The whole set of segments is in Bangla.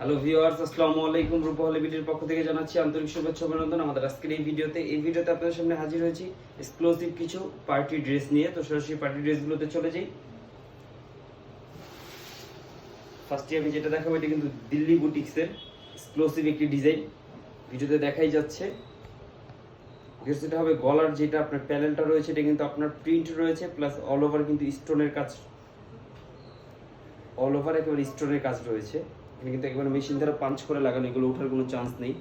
হ্যালো ভিউয়ার্স, আসসালামু আলাইকুম। রূপহলি বিডির পক্ষ থেকে জানাচ্ছি আন্তরিক শুভেচ্ছা অভিনন্দন। আমাদের আজকের এই ভিডিওতে আপনাদের সামনে হাজির হয়েছি এক্সক্লুসিভ কিছু পার্টি ড্রেস নিয়ে। তো সরাসরি পার্টি ড্রেসগুলোতে চলে যাই। ফার্স্টে আমি যেটা দেখাবো এটা কিন্তু দিল্লি বুটিক্সের এক্সক্লুসিভ একটি ডিজাইন ভিডিওতে দেখাই যাচ্ছে। যেটা হবে গলার যেটা আপনার প্যানেলটা রয়েছে এটা কিন্তু আপনার প্রিন্ট রয়েছে, প্লাস অল ওভার কিন্তু স্টোনের কাজ, অল ওভার একেবারে স্টোনের কাজ রয়েছে। এখানে কিন্তু একেবারে মেশিন দ্বারা পাঞ্চ করে লাগানো, এগুলো ওঠার কোনো চান্স নেই।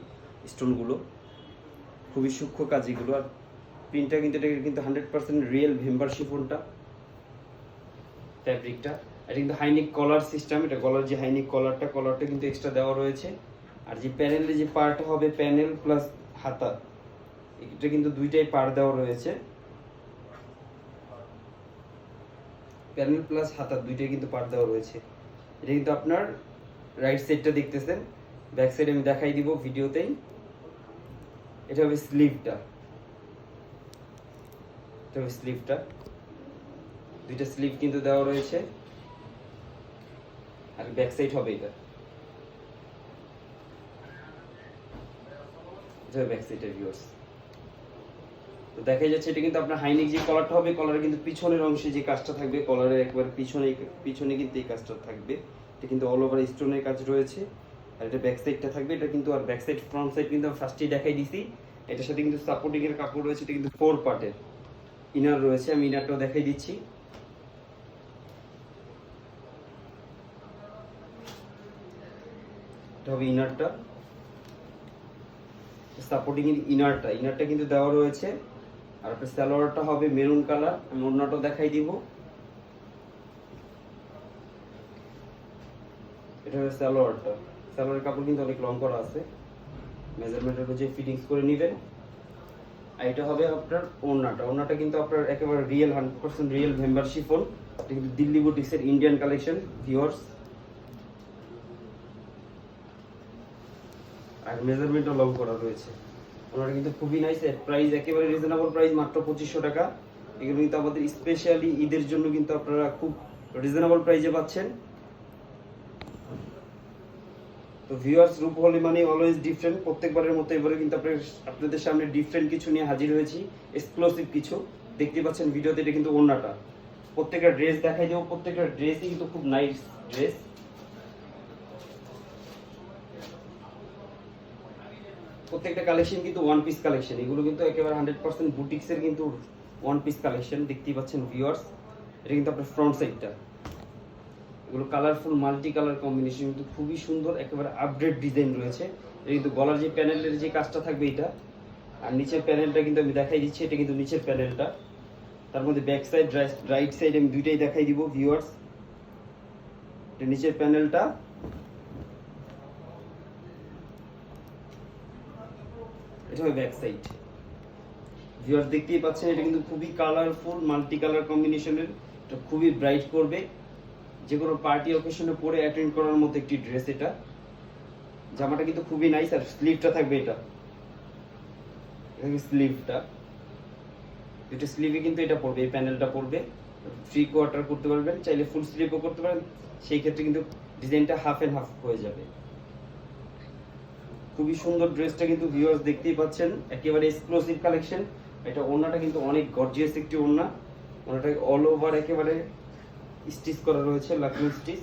স্টোনগুলো খুবই সূক্ষ্ম কাজ এগুলো। আর প্রিন্টটা কিন্তু এটা কিন্তু 100% রিয়েল ভেম্বার শিফনটা ফ্যাব্রিকটা। এটা কিন্তু হাইনেক কলার সিস্টেম, এটা গলার যে হাইনেক কলারটা কিন্তু এক্সট্রা দেওয়া রয়েছে। আর যে প্যানেলের যে পার্ট হবে প্যানেল প্লাস হাতা, এটা কিন্তু দুইটাই পার্ট দেওয়া রয়েছে। প্যানেল প্লাস হাতা দুইটাই কিন্তু পার্ট দেওয়া রয়েছে। এটা কিন্তু আপনার রাইট সাইডটা দেখতেছেন, ব্যাক সাইড আমি দেখাই দিব ভিডিওতেই। এটা হবে স্লিভটা, দুইটা স্লিভ কিন্তু দেওয়া রয়েছে। আর ব্যাক সাইড হবে এটা ব্যাক সাইডের ভিউয়ার্স। তো দেখা যাচ্ছে এটা কিন্তু আপনার হাইনেক যে কলারটা হবে, কলারের কিন্তু পিছনের অংশে যে কাজটা থাকবে, কলারের একবার পিছনে কিন্তু এই কাজটা থাকবে। এটা কিন্তু অল ওভার স্টোনের কাজ রয়েছে। আর এটা ব্যাক সাইডটা থাকবে, এটা কিন্তু আর ব্যাক সাইড ফ্রন্ট সাইড কিন্তু ফার্স্টেই দেখাই দিছি। এটার সাথে কিন্তু সাপোর্টিং এর কাপড় রয়েছে, এটা কিন্তু 4 পার্টের ইনার রয়েছে। আমি ইনারটাও দেখাই দিচ্ছি। এটা হবে ইনারটা, সাপোর্টিং এর ইনারটা কিন্তু দেওয়া রয়েছে। আর আপনার সালোয়ারটা হবে মেরুন কালার, আমি ওড়নাটাও দেখাই দিব। এটা হচ্ছে সালোয়ারের কাপড় কিন্তু অনেক লং করা আছে, মেজারমেন্ট অনুযায়ী ফিটিংস করে নেবেন। আর এটা হবে আপনার ওড়নাটা কিন্তু আপনার একেবারে রিয়েল 100% রিয়েল ভেম্বার শিফন। এটা কিন্তু দিল্লি বুটিক্সের ইন্ডিয়ান কালেকশন ভিউয়ার্স। আর মেজারমেন্টও লং করা রয়েছে। ওনারা কিন্তু খুবই নাইস। প্রাইস একেবারে রিজনেবল প্রাইস, মাত্র 2500 টাকা। এগুলো কিন্তু আমাদের স্পেশালি ঈদের জন্য কিন্তু আপনারা খুব রিজনেবল প্রাইসে পাচ্ছেন। তো ভিউয়ার্স, রূপহলি মানে অলওয়েজ ডিফারেন্ট। প্রত্যেকবারের মতো এবারে কিন্তু আপনাদের সামনে ডিফারেন্ট কিছু নিয়ে হাজির হয়েছি, এক্সক্লুসিভ কিছু। দেখতে পাচ্ছেন ভিডিওতে, এটা কিন্তু ওড়নাটা। প্রত্যেকটা ড্রেস দেখাই দেবো, প্রত্যেকটা ড্রেসই কিন্তু খুব নাইস ড্রেস। প্রত্যেকটা কালেকশন কিন্তু ওয়ান পিস কালেকশন, এগুলো কিন্তু একেবারে 100% বুটিক্সের কিন্তু ওয়ান পিস কালেকশন। দেখতেই পাচ্ছেন ভিউয়ার্স, এটা কিন্তু আপনার ফ্রন্ট সাইডটা। এগুলো কালারফুল মাল্টি কালার কম্বিনেশন কিন্তু খুবই সুন্দর, একেবারে আপডেট ডিজাইন রয়েছে। এটা কিন্তু গলার যে প্যানেলের যে কাজটা থাকবে এটা, আর নিচের প্যানেলটা কিন্তু আমি দেখাই দিচ্ছি। এটা কিন্তু নিচের প্যানেলটা, তার মধ্যে ব্যাক সাইড রাইট সাইড আমি দুইটাই দেখাই দিব ভিউয়ার্স। এটা নিচের প্যানেলটা, এটা হবে ব্যাক সাইড। ভিউয়ার্স দেখতেই পাচ্ছেন, এটা কিন্তু খুবই কালারফুল মাল্টি কালার কম্বিনেশনের। এটা খুবই ব্রাইট করবে, যে কোনো পার্টি অকেশনে পরে অ্যাটেন্ড করার মতো একটি ড্রেস এটা। জামাটা কিন্তু খুবই নাইস। আর স্লিভটা থাকবে এটা স্লিভটা, এটা স্লিভে কিন্তু এটা পড়বে, এই প্যানেলটা পড়বে। ফ্রি কোয়ার্টার করতে পারবেন, চাইলে ফুল স্লিভও করতে পারেন। সেই ক্ষেত্রে কিন্তু ডিজাইনটা হাফ এন্ড হাফ হয়ে যাবে। খুবই সুন্দর ড্রেসটা কিন্তু ভিউয়ার্স দেখতেই পাচ্ছেন, একেবারে এক্সক্লুসিভ কালেকশন। এটা ওড়নাটা কিন্তু অনেক গর্জিয়াস একটি ওড়না। ওড়নাটা অল ওভার একেবারে স্টিচ করা রয়েছে, লাকমি স্টিচ।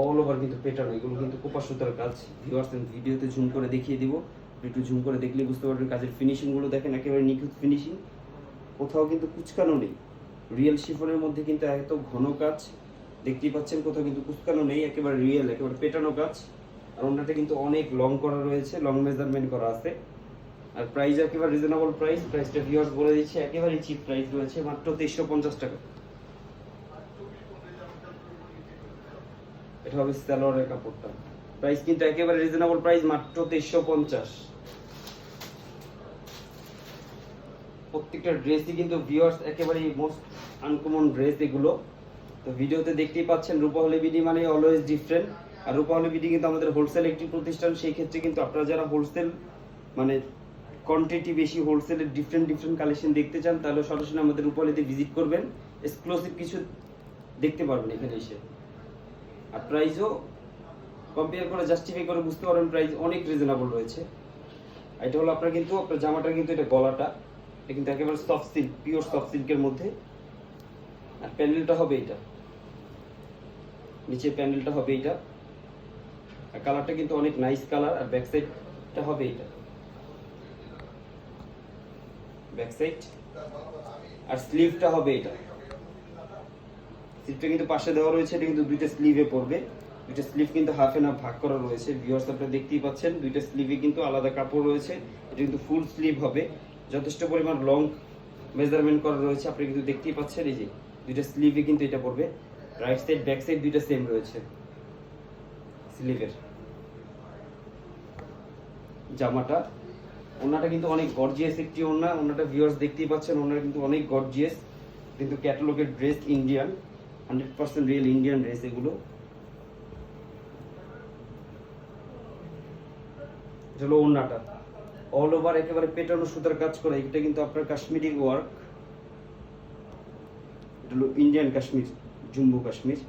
অল ওভার কিন্তু পেটানো, এগুলো কিন্তু কোপা সুতার কাজ। ভিউয়ার্স ভিডিওতে জুম করে দেখিয়ে দিব, একটু জুম করে দেখলে বুঝতে পারবেন। কাজের ফিনিশিং গুলো দেখেন, একেবারে নিখুঁত ফিনিশিং, কোথাও কিন্তু কুচকানো নেই। রিয়েল শিফনের মধ্যে কিন্তু এত ঘন কাজ দেখতেই পাচ্ছেন, কোথাও কিন্তু কুচকানো নেই, একেবারে রিয়েল, একেবারে পেটানো কাজ। আর ওনাটা কিন্তু অনেক লং করা রয়েছে, লং মেজারমেন্ট করা আছে। আর প্রাইস একেবারে রিজনেবল প্রাইসটা ভিউয়ার্স বলে দিচ্ছি, একেবারে চিপ প্রাইস রয়েছে, মাত্র 2350 টাকা। এটা হবে সালোয়ারের কাপড়টা, প্রাইস কিন্তু একেবারে রিজনেবল প্রাইস, মাত্র 2350। প্রত্যেকটা ড্রেসই কিন্তু ভিউয়ার্স একেবারে মোস্ট আনকমন ড্রেস এগুলো। তো ভিডিওতে দেখতেই পাচ্ছেন, রূপহলি বিডি মানে অলওয়েজ ডিফারেন্ট। আর রূপহলি বিডি কিন্তু আমাদের হোলসেল একটি প্রতিষ্ঠান। সেই ক্ষেত্রে কিন্তু আপনারা যারা হোলসেল মানে কোয়ান্টিটি বেশি, হোলসেলের ডিফারেন্ট কালেকশন দেখতে চান, তাহলে সরাসরি আমাদের রূপহলিতে ভিজিট করবেন। এক্সক্লুসিভ কিছু দেখতে পারবেন এখানে এসে। আর প্রাইসও কম্পেয়ার করে জাস্টিফাই করে বুঝতে পারবেন প্রাইস অনেক রিজনেবল রয়েছে। এটা হলো আপনার কিন্তু আপনার জামাটা কিন্তু এটা গলাটা, এটা কিন্তু একেবারে সফট সিল্ক, পিওর সফট সিল্কের মধ্যে। আর প্যানেলটা হবে এটা, নিচে প্যানেলটা হবে এটা। আর কালারটা কিন্তু অনেক নাইস কালার। আর ব্যাক সাইডটা হবে এটা, ব্যাক সাইড। আর স্লিভটা হবে এটা, স্লিভটা কিন্তু পাশে দেওয়া রয়েছে, এটা কিন্তু দুইটা স্লিভে পড়বে। দুইটা স্লিভ কিন্তু হাফ এন্ড হাফ ভাগ করা রয়েছে। ভিউয়ার্স আপনারা দেখতেই পাচ্ছেন দুইটা স্লিভে কিন্তু আলাদা কাপড় রয়েছে। এটা কিন্তু ফুল স্লিভ হবে, যথেষ্ট পরিমাণ লং মেজারমেন্ট করা রয়েছে। আপনি কিন্তু দেখতেই পাচ্ছেন এই যে দুইটা স্লিভে কিন্তু এটা পড়বে। রাইট সাইড ব্যাক সাইড দুইটা সেম রয়েছে স্লিভের। জামাটা ওনাটা কিন্তু অনেক গর্জিয়াস একটি ওনা। ওনাটা ভিউয়ার্স দেখতেই পাচ্ছেন, ওনাটা কিন্তু অনেক গর্জিয়াস, কিন্তু ক্যাটালগের dress, Indian 100% real Indian dress এগুলো। এটা হলো ওনাটা, অল ওভার একেবারে পেটানো সুতার কাজ করা। এটা কিন্তু আপনার কাশ্মীরি ওয়ার্ক, এটা হলো ইন্ডিয়ান কাশ্মীর, জম্মু কাশ্মীর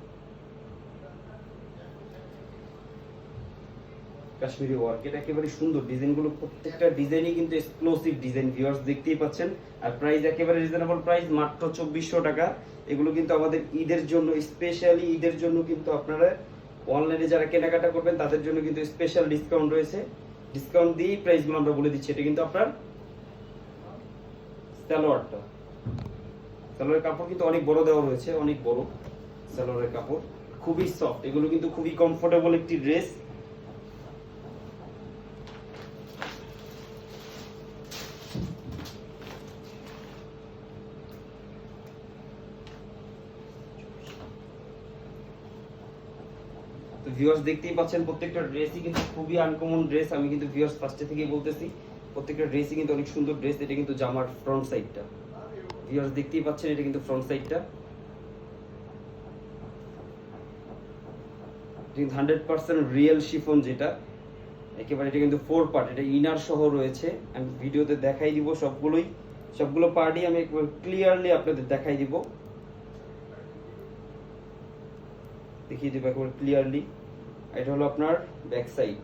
কাশ্মীরি ওয়ার্ক। এটা একেবারে সুন্দর ডিজাইনগুলো, প্রত্যেকটা ডিজাইনই কিন্তু এক্সক্লুসিভ ডিজাইন। ভিউয়ার্স দেখতেই পাচ্ছেন। আর প্রাইস একেবারে রিজনেবল প্রাইস, মাত্র 2400 টাকা। এগুলো কিন্তু আমাদের ঈদের জন্য, স্পেশালি ঈদের জন্য কিন্তু আপনারা অনলাইনে যারা কেনাকাটা করবেন তাদের জন্য কিন্তু স্পেশাল ডিসকাউন্ট রয়েছে। ডিসকাউন্ট দিয়ে প্রাইসগুলো আমরা বলে দিচ্ছি। এটা কিন্তু আপনার সালোয়ারটা, সালোয়ারের কাপড় কিন্তু অনেক বড় দেওয়া রয়েছে, অনেক বড় সালোয়ারের কাপড়, খুবই সফট। এগুলো কিন্তু খুবই কমফোর্টেবল একটি ড্রেস। তো ভিউয়ার্স দেখতেই পাচ্ছেন প্রত্যেকটা ড্রেসই কিন্তু খুবই আনকমন ড্রেস। আমি কিন্তু ভিউয়ার্স ফার্স্টে থেকেই বলতেছি প্রত্যেকটা ড্রেসই কিন্তু অনেক সুন্দর ড্রেস। এটা কিন্তু জামার ফ্রন্ট সাইডটা, ভিউয়ার্স দেখতেই পাচ্ছেন, এটা কিন্তু ফ্রন্ট সাইডটা। 100% রিয়েল শিফন, যেটা একেবারে এটা কিন্তু 4 পার্ট, এটা ইনার সহ রয়েছে। আমি ভিডিওতে দেখাই দিব সবগুলো পার্টই আমি একবার ক্লিয়ারলি আপনাদের দেখাই দিব, দেখিয়ে দিব একবার ক্লিয়ারলি। এটা হলো আপনার back side,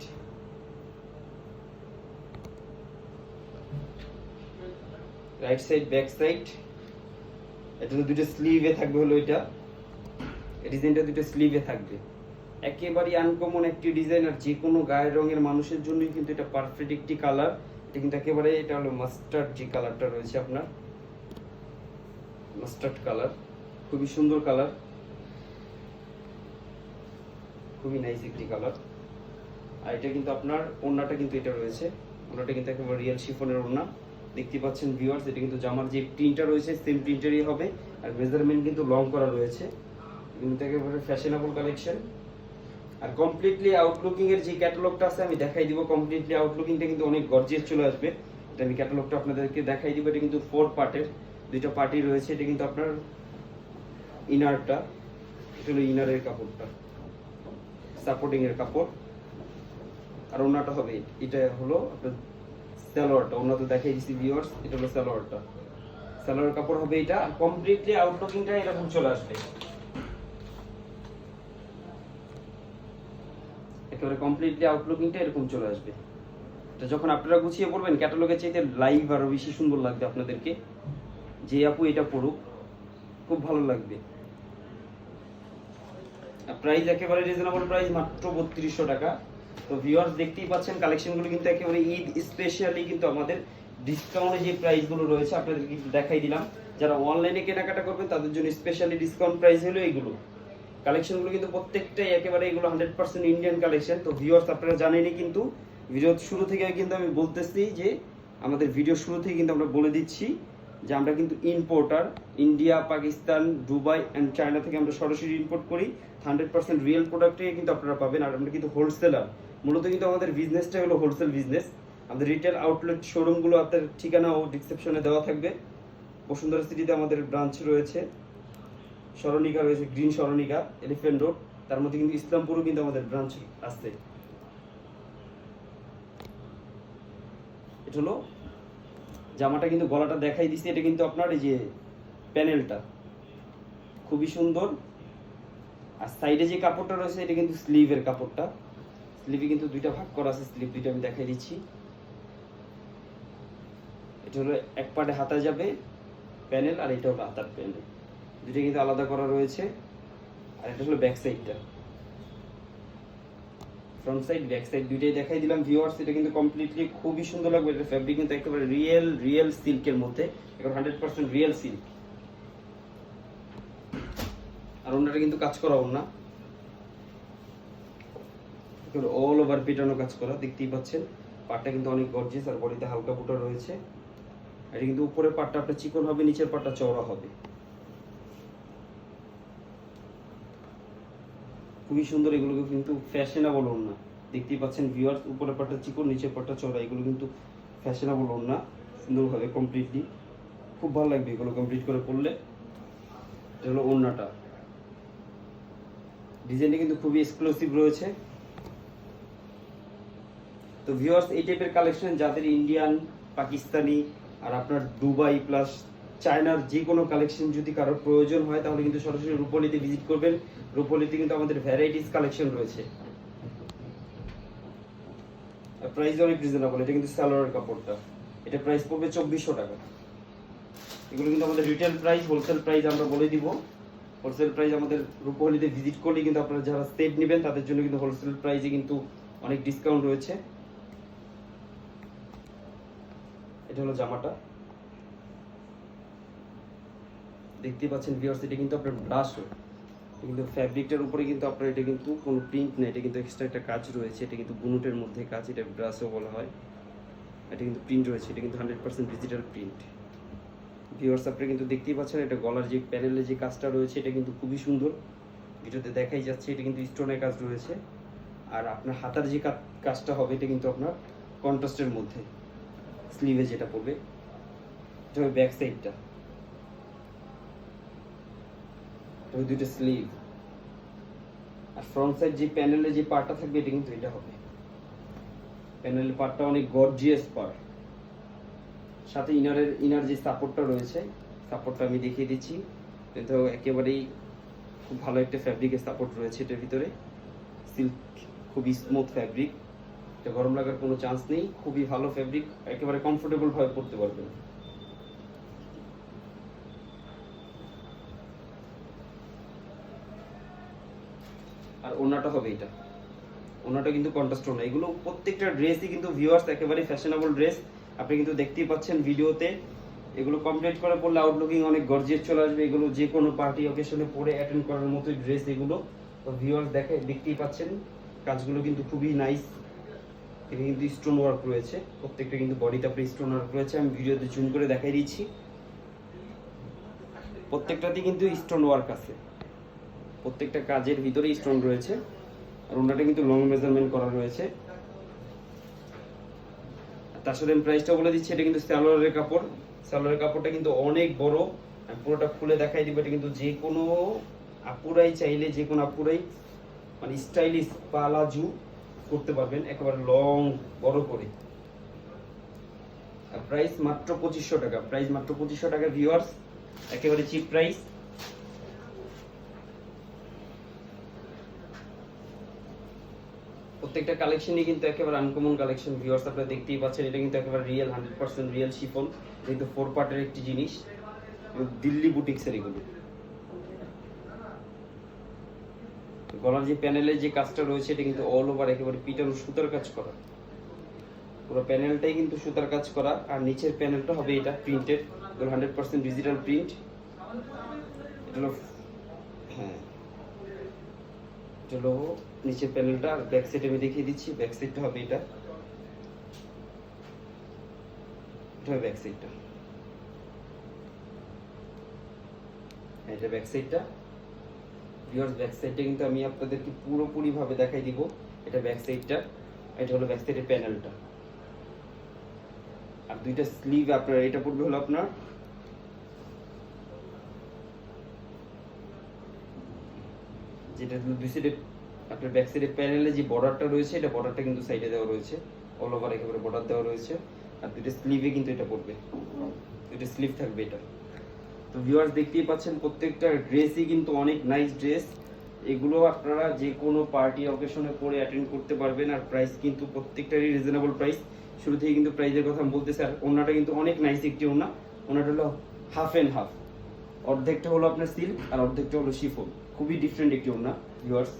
right side back side. এটা তো দুটো স্লিভে থাকবে, হলো এটা ডিজাইনটা দুটো স্লিভে থাকবে। একেবারে আনকমন একটি ডিজাইন, আর যে কোনো গায়ের রঙের মানুষের জন্যই কিন্তু এটা পারফেক্ট একটি কালার। এটা কিন্তু একেবারে, এটা হলো মাস্টার্ড যে কালারটা রয়েছে আপনার, মাস্টার্ড কালার, খুবই সুন্দর কালার, খুবই নাইস একটি কালার। আর এটা কিন্তু আপনার ওড়নাটা কিন্তু এটা রয়েছে, ওড়নাটা কিন্তু একেবারে রিয়েল শিফনের ওড়না, দেখতে পাচ্ছেন ভিউয়ার্স। এটা কিন্তু জামার যে প্রিন্টটা রয়েছে সেম প্রিন্টারই হবে। আর মেজারমেন্ট কিন্তু লং করা রয়েছে, কিন্তু একেবারে ফ্যাশনেবল কালেকশন। আর কমপ্লিটলি আউটলুকিং এর যে ক্যাটালগটা আছে আমি দেখাই দিব। কমপ্লিটলি আউটলুকিংটা কিন্তু অনেক গর্জিয়াস চলে আসবে। এটা আমি ক্যাটালগটা আপনাদেরকে দেখাই দিব। এটা কিন্তু 4 পার্টের, দুইটা পার্টি রয়েছে। এটা কিন্তু আপনার ইনারটা, এটা হলো ইনারের কাপড়টা, সাপোর্টিং এর কাপড়। আর ওনাটা হবে, এটা হলো আপনার সালোয়ারটা, ওনা তো দেখাই দিছি ভিউয়ার্স। এটা হলো সালোয়ারটা, সালোয়ার কাপড় হবে এটা। কমপ্লিটলি আউটলুকিংটা এরকম চলে আসবে, একেবারে কমপ্লিটলি আউটলুকিংটা এরকম চলে আসবে। এটা যখন আপনারা গুছিয়ে পড়বেন ক্যাটালগের চাইতে লাইভ আরো বেশি সুন্দর লাগবে আপনাদেরকে। যে আপু এটা পড়ুক খুব ভালো লাগবে। প্রাইস একেবারে রিজনেবল প্রাইস, মাত্র 3200 টাকা। তো ভিউয়ার্স দেখতেই পাচ্ছেন কালেকশনগুলো কিন্তু একেবারে ঈদ স্পেশালি কিন্তু আমাদের ডিসকাউন্টে যে প্রাইসগুলো রয়েছে আপনাদেরকে কিন্তু দেখাই দিলাম। যারা অনলাইনে কেনাকাটা করবেন তাদের জন্য স্পেশালি ডিসকাউন্ট প্রাইস হলো এইগুলো। কালেকশনগুলো কিন্তু প্রত্যেকটাই একেবারে এগুলো 100% ইন্ডিয়ান কালেকশন। তো ভিউয়ার্স আপনারা জানেনই কিন্তু ভিডিও শুরু থেকে কিন্তু আমি বলতেছি যে আমাদের ভিডিও শুরু থেকে কিন্তু আমরা বলে দিচ্ছি যে আমরা কিন্তু importer, India, Pakistan, Dubai and China থেকে আমরা সরাসরি ইম্পোর্ট করি। 100% রিয়েল প্রোডাক্টই কিন্তু আপনারা পাবেন। আর আমরা কিন্তু হোলসেলার, মূলত কিন্তু আমাদের বিজনেসটা হলো হোলসেল বিজনেস। আমাদের রিটেল আউটলেট শোরুমগুলো আপনার ঠিকানা ও ডিসক্রিপশনে দেওয়া থাকবে। বসুন্ধরা সিটিতে আমাদের ব্রাঞ্চ রয়েছে, সরণিকা রয়েছে, গ্রিন সরণিকা, এলিফ্যান্ট রোড, তার মধ্যে কিন্তু ইসলামপুরও কিন্তু আমাদের ব্রাঞ্চ আছে। এটা হলো জামাটা, কিন্তু গলাটা দেখাই দিছি। এটা কিন্তু আপনার এই যে প্যানেলটা খুবই সুন্দর, আর সাইডে যে কাপড়টা রয়েছে এটা কিন্তু স্লিভের কাপড়টা, স্লিভে কিন্তু দুইটা ভাগ করা আছে, স্লিভ দুইটা আমি দেখাই দিচ্ছি। এটা হলো এক পাটে হাতা যাবে প্যানেল, আর এটা হলো হাতার প্যানেল, দুইটা কিন্তু আলাদা করা রয়েছে। আর এটা হলো ব্যাক সাইডটা, ফ্রন্ট সাইড ব্যাক সাইড দুইটাই দেখাই দিলাম ভিউয়ার্স। এটা কিন্তু কমপ্লিটলি খুবই সুন্দর লাগবে। এটা ফ্যাব্রিক কিন্তু একেবারে রিয়েল সিল্কের মধ্যে, একেবারে 100% রিয়েল সিল্ক। আর ওনাটা কিন্তু কাজ করা ওনা, একেবারে অল ওভার পেটানো কাজ করা, দেখতেই পাচ্ছেন। পাটটা কিন্তু অনেক গর্জিয়াস, আর বডিতে হালকা বুটা রয়েছে। এটা কিন্তু উপরের পাটটা আপনার চিকন হবে, নিচের পাটটা চওড়া হবে। খুবই সুন্দর, এগুলো কিন্তু ফ্যাশনেবল ওড়না, দেখতেই পাচ্ছেন ভিউয়ার্স। উপরের পাটটা চিকন, নিচের পাটটা চওড়া, এগুলো কিন্তু ফ্যাশনেবল ওড়না, সুন্দরভাবে কমপ্লিটলি খুব ভালো লাগবে এগুলো কমপ্লিট করে পরলে। এটা হলো ওড়নাটা, ডিজাইনটা কিন্তু খুবই এক্সক্লুসিভ রয়েছে। তো ভিউয়ার্স, এই টাইপের কালেকশন যাদের ইন্ডিয়ান, পাকিস্তানি, আর আপনার দুবাই প্লাস চায়নার যে কোনো কালেকশন যদি কারোর প্রয়োজন হয়, তাহলে কিন্তু সরাসরি রূপলীতে ভিজিট করবেন। রূপলীতে কিন্তু আমাদের ভ্যারাইটিস কালেকশন রয়েছে, আর প্রাইস অনেক রিজনেবল। এটা কিন্তু সালোয়ারের কাপড়টা, এটা প্রাইস পড়বে 2400 টাকা। এগুলো কিন্তু আমাদের রিটেল প্রাইস, হোলসেল প্রাইস আমরা বলে দিব। হোলসেল প্রাইস আমাদের রূপলীতে ভিজিট করলে কিন্তু আপনারা যারা সেট নেবেন তাদের জন্য কিন্তু হোলসেল প্রাইসে কিন্তু অনেক ডিসকাউন্ট রয়েছে। এটা হলো জামাটা, দেখতে পাচ্ছেন ভিউয়ার্স। এটা কিন্তু আপনার ব্লাশ, কিন্তু ফ্যাব্রিকটার উপরে কিন্তু আপনার এটা কিন্তু কোনো প্রিন্ট নেই, এটা কিন্তু এক্সট্রা একটা কাজ রয়েছে। এটা কিন্তু বুনুটের মধ্যে কাজ, এটা ব্রাশও বলা হয়। এটা কিন্তু প্রিন্ট রয়েছে, এটা কিন্তু 100% ডিজিটাল প্রিন্ট। ভিউয়ার্স, আপনি কিন্তু দেখতেই পাচ্ছেন এটা গলার যে প্যানেলে যে কাজটা রয়েছে এটা কিন্তু খুবই সুন্দর, ভিডিওতে দেখাই যাচ্ছে। এটা কিন্তু স্টোনের কাজ রয়েছে। আর আপনার হাতার যে কাজটা হবে এটা কিন্তু আপনার কন্ট্রাস্টের মধ্যে, স্লিভে যেটা পড়বে এটা হবে ব্যাক সাইডটা, এটা দুইটা স্লিভ। আর ফ্রন্ট সাইড যে প্যানেলে যে পার্টটা থাকবে এটা কিন্তু এটা হবে। প্যানেলের পার্টটা অনেক গর্জিয়াস পার্ট, সাথে ইনার যে সাপোর্টটা রয়েছে, সাপোর্টটা আমি দেখিয়ে দিচ্ছি। কিন্তু একেবারেই খুব ভালো একটা ফ্যাব্রিকের সাপোর্ট রয়েছে এটার ভিতরে, সিল্ক, খুবই স্মুথ ফ্যাব্রিক, এটা গরম লাগার কোনো চান্স নেই। খুবই ভালো ফ্যাব্রিক, একেবারে কমফোর্টেবল ভাবে পরতে পারবেন। আর ওনাটা হবে এটা, ওনাটা কিন্তু কন্ট্রাস্ট ওনা। এগুলো প্রত্যেকটা ড্রেসই কিন্তু ভিউয়ার্স একেবারে ফ্যাশনেবল ড্রেস, আপনি কিন্তু দেখতেই পাচ্ছেন ভিডিওতে। এগুলো কমপ্লিট করে পড়লে আউটলুকিং অনেক গর্জিয়াস চলে আসবে। এগুলো যে কোনো পার্টি অকেশনে পরে অ্যাটেন্ড করার মতোই ড্রেস এগুলো। তো ভিউয়ার্স দেখতেই পাচ্ছেন কাজগুলো কিন্তু খুবই নাইস। এটা কিন্তু স্টোন ওয়ার্ক রয়েছে, প্রত্যেকটা কিন্তু বডিতে আপনি স্টোন ওয়ার্ক রয়েছে। আমি ভিডিওতে জুম করে দেখাই দিচ্ছি, প্রত্যেকটাতে কিন্তু স্টোন ওয়ার্ক আছে, প্রত্যেকটা কাজের ভিতরে স্টোন রয়েছে। আর ওনাটা কিন্তু লং মেজারমেন্ট করা রয়েছে। তার সাথে আমি প্রাইসটা বলে দিচ্ছি, এটা কিন্তু সালোয়ারের কাপড়, সালোয়ারের কাপড়টা কিন্তু অনেক বড়। আমি পুরোটা খুলে দেখাই দিব। এটা কিন্তু যে কোনো আপুরাই চাইলে, যে কোনো আপুরাই মানে স্টাইলিশ পালাজু করতে পারবেন, একেবারে লং বড় করে। আর প্রাইস মাত্র 2500 টাকা, প্রাইস মাত্র 2500 টাকা ভিউয়ার্স, একেবারে চিপ প্রাইস। প্রত্যেকটা কালেকশনই কিন্তু একেবারে আনকমন কালেকশন ভিউয়ার্স, আপনারা দেখতেই পাচ্ছেন। এটা কিন্তু একেবারে রিয়েল 100% রিয়েল শিফন, কিন্তু 4 পার্টের একটি জিনিস, দিল্লি বুটিক্সের এগুলো। গলার যে প্যানেলের যে কাজটা রয়েছে এটা কিন্তু অল ওভার একেবারে পিটানো সুতার কাজ করা, পুরো প্যানেলটাই কিন্তু সুতার কাজ করা। আর নিচের প্যানেলটা হবে এটা প্রিন্টেড, 100% ডিজিটাল প্রিন্ট। এটা হলো হ্যাঁ, এটা হলো নিচের প্যানেলটা। আর ব্যাক সাইড আমি দেখিয়ে দিচ্ছি, ব্যাক সাইডটা হবে এটা, এটা হবে ব্যাক সাইডটা, এটা ব্যাক সাইডটা ভিউয়ার্স। ব্যাক সাইডটা কিন্তু আমি আপনাদেরকে পুরোপুরি ভাবে দেখাই দিব। এটা ব্যাক সাইডটা, এটা হলো ব্যাক সাইডের প্যানেলটা। আর দুইটা স্লিভ আপনার, এটা পড়বে হলো আপনার যেটা দুই সাইডে আপনার ব্যাক সাইডের প্যানেলে যে বর্ডারটা রয়েছে, এটা বর্ডারটা কিন্তু সাইডে দেওয়া রয়েছে, অল ওভার একেবারে বর্ডার দেওয়া রয়েছে। আর দুইটা স্লিভে কিন্তু এটা পড়বে, দুইটা স্লিভ থাকবে এটা। তো ভিউয়ার্স দেখতেই পাচ্ছেন প্রত্যেকটা ড্রেসই কিন্তু অনেক নাইস ড্রেস। এগুলো আপনারা যে কোনো পার্টি অকেশনে পরে অ্যাটেন্ড করতে পারবেন। আর প্রাইস কিন্তু প্রত্যেকটারই রিজনেবল প্রাইস। শুরু থেকে কিন্তু প্রাইসের কথা আমি বলতেছি। আর ওনাটা কিন্তু অনেক নাইস একটি ওনা। ওনাটা হলো হাফ অ্যান্ড হাফ, অর্ধেকটা হলো আপনার সিল্ক আর অর্ধেকটা হলো শিফন। খুবই ডিফারেন্ট একটি ওনা ভিউয়ার্স।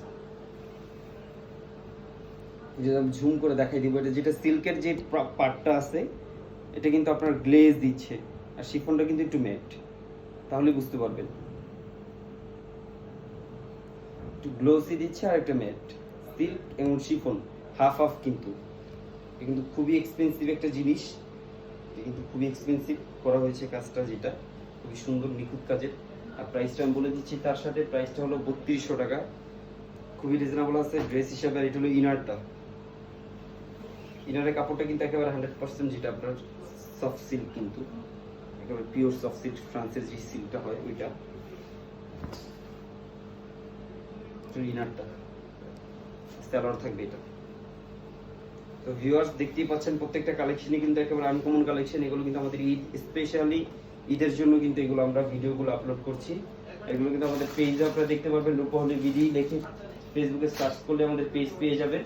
যদি আমি ঝুম করে দেখাই দিব, এটা যেটা সিল্কের যে পার্টটা আছে এটা কিন্তু আপনার গ্লেজ দিচ্ছে, আর শিফনটা কিন্তু একটু ম্যাট, তাহলে বুঝতে পারবেন। একটু গ্লোসি দিচ্ছে আর একটা ম্যাট। সিল্ক এবং শিফন হাফ হাফ, কিন্তু এটা কিন্তু খুবই এক্সপেন্সিভ একটা জিনিস। এটা কিন্তু খুবই এক্সপেন্সিভ করা হয়েছে কাজটা, যেটা খুবই সুন্দর নিখুঁত কাজের। আর প্রাইসটা আমি বলে দিচ্ছি, তার সাথে প্রাইসটা হলো 3200 টাকা, খুবই রিজনেবল আছে ড্রেস হিসাবে। আর এটা হলো ইনারটা। ইনারের কাপড়টা কিন্তু একেবারে 100% যেটা আপনার সফট সিল্ক, কিন্তু একেবারে পিওর সফট সিল্ক, ফ্রান্সের যে সিল্কটা হয় ওইটা। ইনারটা স্যালোয়ার থাকবে এটা। তো ভিউয়ার্স দেখতেই পাচ্ছেন প্রত্যেকটা কালেকশনই কিন্তু একেবারে আনকমন কালেকশন। এগুলো কিন্তু আমাদের ঈদ, স্পেশালি ঈদের জন্য কিন্তু এগুলো আমরা ভিডিওগুলো আপলোড করছি। এগুলো কিন্তু আমাদের পেজে আপনারা দেখতে পারবেন, রূপহলি বিডি লিখে ফেসবুকে সার্চ করলে আমাদের পেজ পেয়ে যাবেন।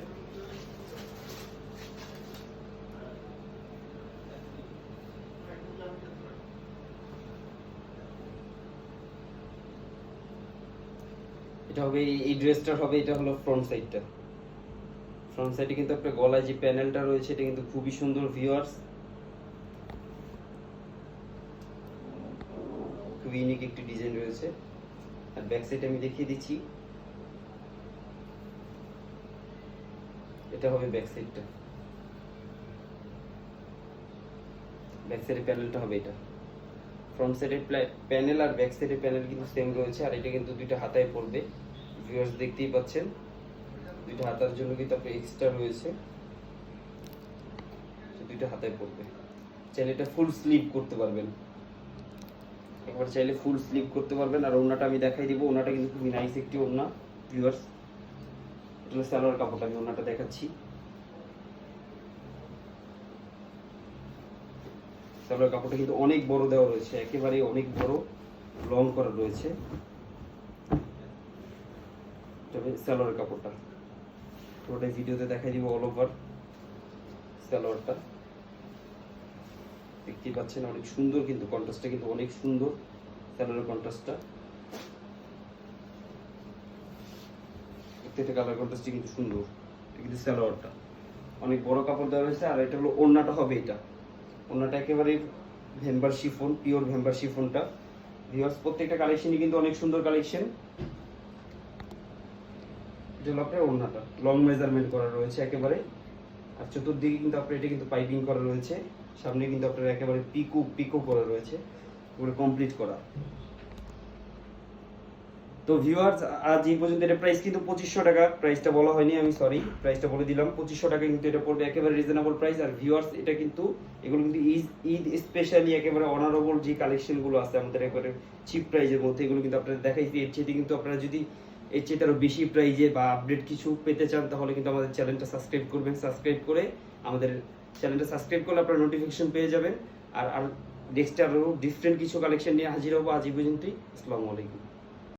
এটা হবে এই ড্রেসটার হবে, এটা হলো ফ্রন্ট সাইডটা। ফ্রন্ট সাইডে কিন্তু আপনার গলায় যে প্যানেলটা রয়েছে এটা কিন্তু খুবই সুন্দর ভিউয়ার্স, খুবই ইউনিক একটি ডিজাইন রয়েছে। আর ব্যাক সাইড আমি দেখিয়ে দিচ্ছি, এটা হবে ব্যাক সাইডটা। ব্যাক সাইডের প্যানেলটা হবে এটা। ফ্রন্ট সাইডের প্যানেল আর ব্যাক সাইডের প্যানেল কিন্তু সেম রয়েছে। আর এটা কিন্তু দুইটা হাতায় পড়বে ভিউয়ার্স, দেখতেই পাচ্ছেন দুইটা হাতার জন্য কিন্তু আপনার এক্সট্রা রয়েছে, দুইটা হাতায় পড়বে। চাইলে এটা ফুল স্লিভ করতে পারবেন, একবার চাইলে ফুল স্লিভ করতে পারবেন। আর ওড়নাটা আমি দেখাই দিব, ওড়নাটা কিন্তু খুবই নাইস একটি ওড়না ভিউয়ার্স। এটা হলো সালোয়ার কাপড়টা, আমি ওড়নাটা দেখাচ্ছি। সালোয়ার কাপড়টা কিন্তু অনেক বড় দেওয়া রয়েছে, একেবারে অনেক বড় লং করা রয়েছে। তবে সালোয়ার কাপড়টা পুরোটা ভিডিওতে দেখাই দিব, অল ওভার সালোয়ারটা দেখতেই পাচ্ছেন অনেক সুন্দর, কিন্তু কন্ট্রাস্টটা কিন্তু অনেক সুন্দর। সালোয়ারের কন্ট্রাস্টটা, প্রত্যেকটা কালার কন্ট্রাস্টই কিন্তু সুন্দর। এটা কিন্তু সালোয়ারটা অনেক বড় কাপড় দেওয়া রয়েছে। আর এটা হলো ওড়নাটা হবে, এটা ওড়নাটা একেবারে ভেম্বার শিফন, পিওর ভেম্বার শিফনটা ভিউয়ার্স। প্রত্যেকটা কালেকশনই কিন্তু অনেক সুন্দর কালেকশন। এটা হলো আপনার ওড়নাটা, লং মেজারমেন্ট করা রয়েছে একেবারে। আর চতুর্দিকে কিন্তু আপনার এটা কিন্তু পাইপিং করা রয়েছে, সামনে কিন্তু আপনার একেবারে পিকো করা রয়েছে, পুরো কমপ্লিট করা। তো ভিউয়ার্স আজ এই পর্যন্ত। এটা প্রাইস কিন্তু 2500 টাকা, প্রাইসটা বলা হয়নি, আমি সরি, প্রাইসটা বলে দিলাম 2500 টাকা কিন্তু এটা পড়বে, একেবারে রিজনেবল প্রাইস। আর ভিউয়ার্স এটা কিন্তু এগুলো কিন্তু ঈদ স্পেশালি একেবারে অনারেবল যে কালেকশনগুলো আছে আমাদের একেবারে চিপ প্রাইসের মধ্যে, এগুলো কিন্তু আপনারা দেখাইছি। এর চেয়ে কিন্তু আপনারা যদি এর চেয়ে আরও বেশি প্রাইজে বা আপডেট কিছু পেতে চান তাহলে কিন্তু আমাদের চ্যানেলটা সাবস্ক্রাইব করবেন। সাবস্ক্রাইব করে আমাদের চ্যানেলটা সাবস্ক্রাইব করলে আপনারা নোটিফিকেশন পেয়ে যাবেন। আর নেক্সট আরও ডিফারেন্ট কিছু কালেকশন নিয়ে হাজির হবো। আজ এই পর্যন্তই, আসসালামু আলাইকুম।